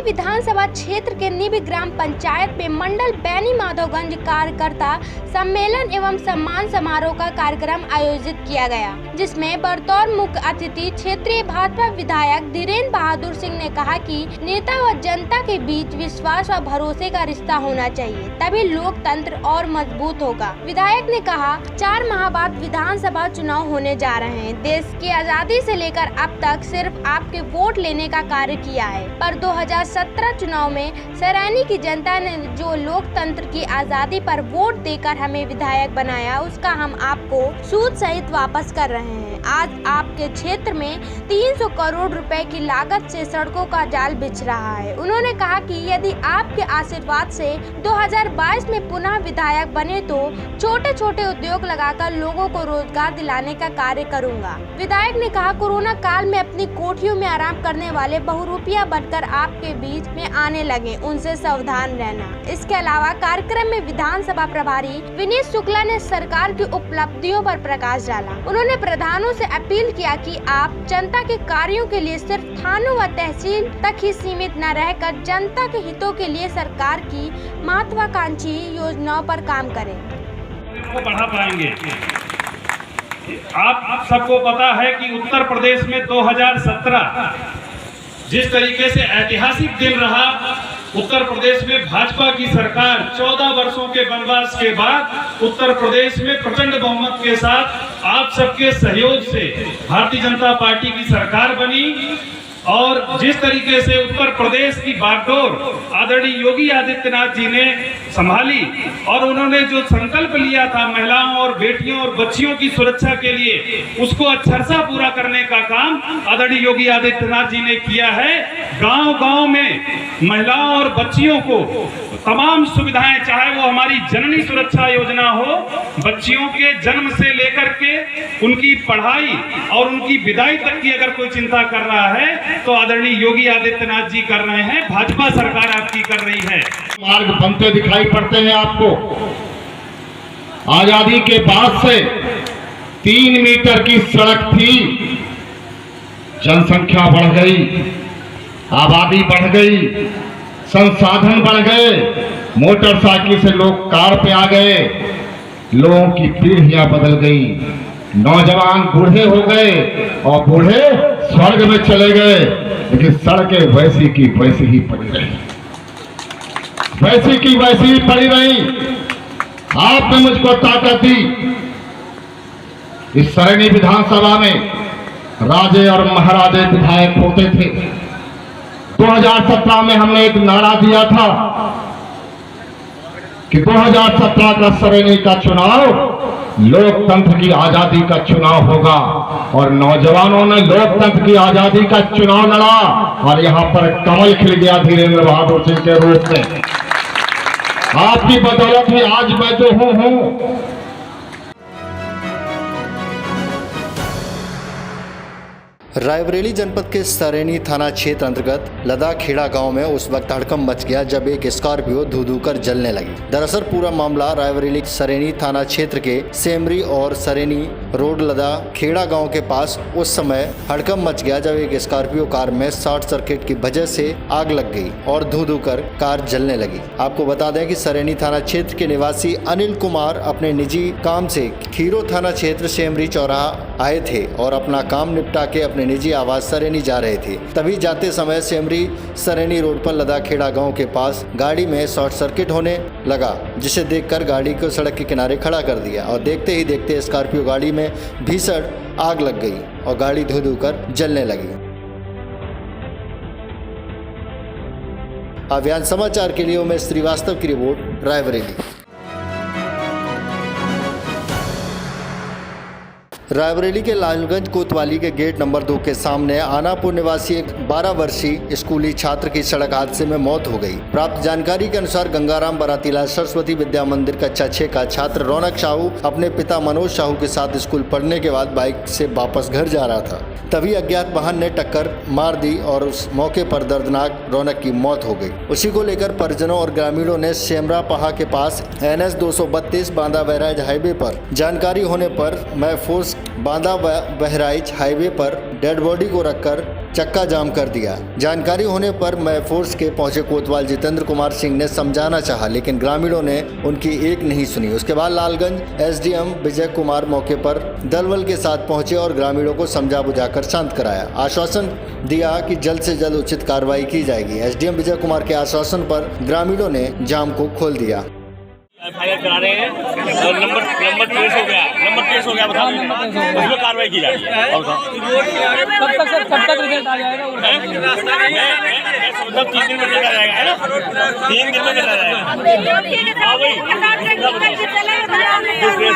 सरेनी विधानसभा क्षेत्र के निब ग्राम पंचायत में मंडल बैनी माधवगंज कार्यकर्ता सम्मेलन एवं सम्मान समारोह का कार्यक्रम आयोजित किया गया, जिसमें बतौर मुख्य अतिथि क्षेत्रीय भाजपा विधायक धीरेन्द्र बहादुर सिंह ने कहा कि नेता व जनता के बीच विश्वास व भरोसे का रिश्ता होना चाहिए, तभी लोकतंत्र और मजबूत होगा। विधायक ने कहा, 4 माह बाद विधानसभा चुनाव होने जा रहे हैं। देश की आजादी से लेकर अब तक सिर्फ आपके वोट लेने का कार्य किया है, पर 2017 चुनाव में सरेनी की जनता ने जो लोकतंत्र की आजादी पर वोट देकर हमें विधायक बनाया, उसका हम आपको सूद सहित वापस कर रहे हैं। आज आपके क्षेत्र में 300 करोड़ रुपए की लागत से सड़कों का जाल बिछ रहा है। उन्होंने कहा कि यदि आपके आशीर्वाद से 2022 में पुनः विधायक बने तो छोटे छोटे उद्योग लगाकर लोगों को रोजगार दिलाने का कार्य करूंगा। विधायक ने कहा, कोरोना काल में अपनी कोठियों में आराम करने वाले बहुरूपिया बनकर आपके बीच में आने लगे, उनसे सावधान रहना। इसके अलावा कार्यक्रम में विधानसभा प्रभारी विनीत शुक्ला ने सरकार की उपलब्धियों पर प्रकाश डाला। उन्होंने प्रधानों से अपील किया कि आप जनता के कार्यों के लिए सिर्फ थानों व तहसील तक ही सीमित न रहकर जनता के हितों के लिए सरकार की महत्वाकांक्षी योजनाओं पर काम करें। बढ़ा पाएंगे। आप सबको पता है कि उत्तर प्रदेश में 2017 जिस तरीके से ऐतिहासिक दिन रहा, उत्तर प्रदेश में भाजपा की सरकार 14 वर्षों के वनवास के बाद उत्तर प्रदेश में प्रचंड बहुमत के साथ आप सबके सहयोग से भारतीय जनता पार्टी की सरकार बनी और जिस तरीके से उत्तर प्रदेश की बागडोर आदरणीय योगी आदित्यनाथ जी ने संभाली और उन्होंने जो संकल्प लिया था महिलाओं और बेटियों और बच्चियों की सुरक्षा के लिए, उसको अक्षरशः पूरा करने का काम आदरणीय योगी आदित्यनाथ जी ने किया है। गांव-गांव में महिलाओं और बच्चियों को तमाम सुविधाएं, चाहे वो हमारी जननी सुरक्षा योजना हो, बच्चियों के जन्म से लेकर के उनकी पढ़ाई और उनकी विदाई तक की अगर कोई चिंता कर रहा है तो आदरणीय योगी आदित्यनाथ जी कर रहे हैं, भाजपा सरकार आपकी कर रही है। मार्ग बनते दिखाई पड़ते हैं आपको। आजादी के बाद से 3 मीटर की सड़क थी, जनसंख्या बढ़ गई, आबादी बढ़ गई, संसाधन बढ़ गए, मोटरसाइकिल से लोग कार पे आ गए, लोगों की पीढ़ियां बदल गई, नौजवान बूढ़े हो गए और बूढ़े स्वर्ग में चले गए, लेकिन सड़कें वैसी की वैसी ही पड़ी रही, वैसी की वैसी ही पड़ी रही। आपने मुझको ताकत दी। इस सरेनी विधानसभा में राजे और महाराजे विधायक होते थे। 2017 में हमने एक नारा दिया था कि 2017 का सरेनी का चुनाव लोकतंत्र की आजादी का चुनाव होगा, और नौजवानों ने लोकतंत्र की आजादी का चुनाव लड़ा और यहां पर कमल खिल गया धीरेन्द्र बहादुर सिंह के रूप में। आपकी बदौलत ही आज मैं जो हूं। रायबरेली जनपद के सरेनी थाना क्षेत्र अंतर्गत लदाखेड़ा गांव में उस वक्त हड़कंप मच गया जब एक स्कॉर्पियो धू कर जलने लगी। दरअसल पूरा मामला रायबरेली सरेनी थाना क्षेत्र के सेमरी और सरेनी रोड लदाखेड़ा गांव के पास उस समय हड़कंप मच गया जब एक स्कॉर्पियो कार में शॉर्ट सर्किट की वजह से आग लग गई और धू कर कार जलने लगी। आपको बता दें कि सरेनी थाना क्षेत्र के निवासी अनिल कुमार अपने निजी काम से खीरो थाना क्षेत्र सेमरी चौराहा आए थे और अपना काम निपटा के अपने निजी आवास सरेनी जा रहे थे। तभी जाते समय सेमरी सरेनी रोड पर लदाखेड़ा गांव के पास गाड़ी में शॉर्ट सर्किट होने लगा, जिसे देखकर गाड़ी को सड़क के किनारे खड़ा कर दिया और देखते ही देखते स्कॉर्पियो गाड़ी में भीषण आग लग गई और गाड़ी धू कर जलने लगी। अभियान समाचार के लिए उमेश श्रीवास्तव की रिपोर्ट, रायबरेली। रायबरेली के लालगंज कोतवाली के गेट नंबर 2 के सामने आनापुर निवासी एक 12 वर्षीय स्कूली छात्र की सड़क हादसे में मौत हो गई। प्राप्त जानकारी के अनुसार गंगाराम बरातीलाल सरस्वती विद्या मंदिर कक्षा 6 का छात्र रौनक साहू अपने पिता मनोज साहू के साथ स्कूल पढ़ने के बाद बाइक से वापस घर जा रहा था। तभी अज्ञात वाहन ने टक्कर मार दी और उस मौके पर दर्दनाक रौनक की मौत हो गई। उसी को लेकर परिजनों और ग्रामीणों ने सेमरा पहा के पास NS 232 बांदा बहराइच हाईवे पर जानकारी होने पर महफूज बांदा बहराइच हाईवे पर डेड बॉडी को रखकर चक्का जाम कर दिया। जानकारी होने पर मय फोर्स के पहुंचे कोतवाल जितेंद्र कुमार सिंह ने समझाना चाहा, लेकिन ग्रामीणों ने उनकी एक नहीं सुनी। उसके बाद लालगंज एसडीएम विजय कुमार मौके पर दलबल के साथ पहुंचे और ग्रामीणों को समझा बुझाकर शांत कराया। आश्वासन दिया कि जल्द से जल्द उचित कार्रवाई की जाएगी। एसडीएम विजय कुमार के आश्वासन पर ग्रामीणों ने जाम को खोल दिया। फायर करा रहे हैं और नंबर ट्रेस हो गया बता दो उसमें कार्रवाई की जा रही है। और कब तक रिजल्ट आ जाएगा? 3 दिन में रिजल्ट आ जाएगा, है ना? 3 दिन में रिजल्ट आ जाएगा। हाँ भाई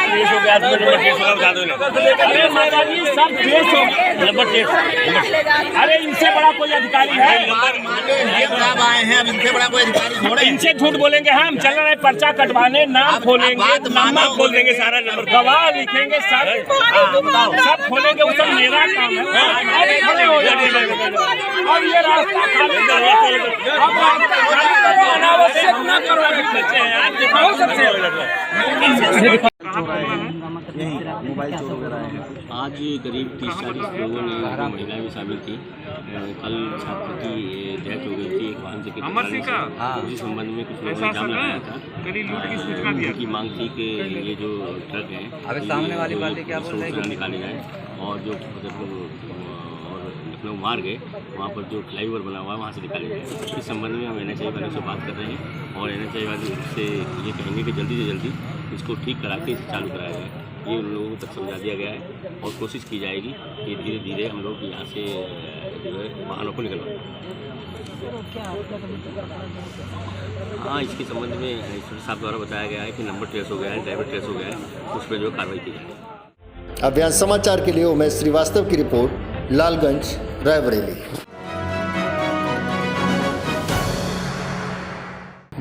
ट्रेस हो गया, नंबर ट्रेस हो गया बता दो। अरे महाराज सब ट्रेस हो गया, नंबर ट्रेस। अरे इनसे बड़ा कोई अधिकारी है? आए हैं अब इनसे बड़ा कोई अधिकारी थोड़े। इनसे झूठ बोलेंगे हम? चल रहे पर्चा कटवाने, नाम खोलेंगे, नाम खोल देंगे, सारा नंबर गवाह लिखेंगे, सब खोलेंगे। वो सब मेरा काम है। और ये रास्ता अनावश्यक न करो। मोबाइल चोर वगैरह है। आज करीब 30-40 लोगों ने, महिलाएं भी शामिल थी। कल छात्र की डेथ हो गई थी एक वाहन से, इस संबंध में कुछ लोगों ने जाम लगाया था। उनकी मांग थी कि ये जो ट्रक है अभी सामने वाली पार्टी क्या बोल रही है निकाले जाए और जो लखनऊ मार्ग है वहाँ पर जो फ्लाईओवर बना हुआ है वहाँ से निकाले जाए। इस संबंध में हम NHAI वालों से बात कर रहे हैं और NHAI वाले से ये कहेंगे कि जल्दी से जल्दी इसको ठीक करा के इसे चालू कराया जाए। ये उन लोगों तक समझा दिया गया है और कोशिश की जाएगी कि धीरे धीरे हम लोग यहाँ से जो है वाहनों को निकलवाएं। हाँ, इसके संबंध में इंस्पेक्टर साहब द्वारा बताया गया है कि नंबर ट्रेस हो गया है, ड्राइवर ट्रेस हो गया है, उस पर जो कार्रवाई की जाएगी। अभियान समाचार के लिए उमेश श्रीवास्तव की रिपोर्ट, लालगंज रायबरेली।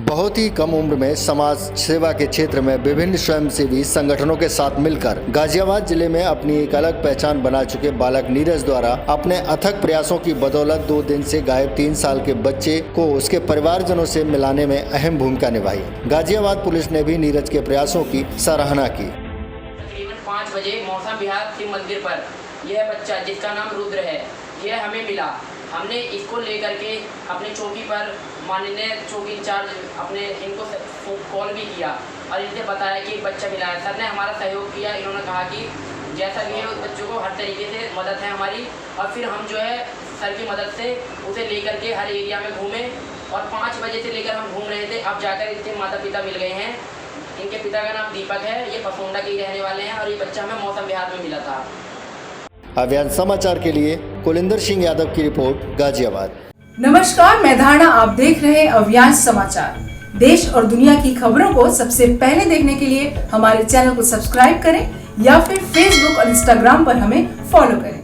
बहुत ही कम उम्र में समाज सेवा के क्षेत्र में विभिन्न स्वयंसेवी संगठनों के साथ मिलकर गाजियाबाद जिले में अपनी एक अलग पहचान बना चुके बालक नीरज द्वारा अपने अथक प्रयासों की बदौलत 2 दिन से गायब 3 साल के बच्चे को उसके परिवारजनों से मिलाने में अहम भूमिका निभाई। गाजियाबाद पुलिस ने भी नीरज के प्रयासों की सराहना की। तकरीबन 5 बजे मौसम विहार शिव मंदिर पर यह बच्चा जिसका नाम रुद्र है यह हमें मिला। हमने इसको लेकर के अपनी चौकी पर माननीय चौकी इंचार्ज अपने इनको कॉल भी किया और इनसे बताया कि एक बच्चा मिला है। सर ने हमारा सहयोग किया। इन्होंने कहा कि जैसा भी है उस बच्चों को हर तरीके से मदद है हमारी। और फिर हम जो है सर की मदद से उसे लेकर के हर एरिया में घूमे और 5 बजे से लेकर हम घूम रहे थे। अब जाकर इनके माता पिता मिल गए हैं। इनके पिता का नाम दीपक है, ये पसोंडा के ही रहने वाले हैं और ये बच्चा हमें मौसम विहार में मिला था। अभियान समाचार के लिए कुलिंदर सिंह यादव की रिपोर्ट, गाजियाबाद। नमस्कार, मैं धारणा, आप देख रहे हैं अभियान समाचार। देश और दुनिया की खबरों को सबसे पहले देखने के लिए हमारे चैनल को सब्सक्राइब करें या फिर फेसबुक और इंस्टाग्राम पर हमें फॉलो करें।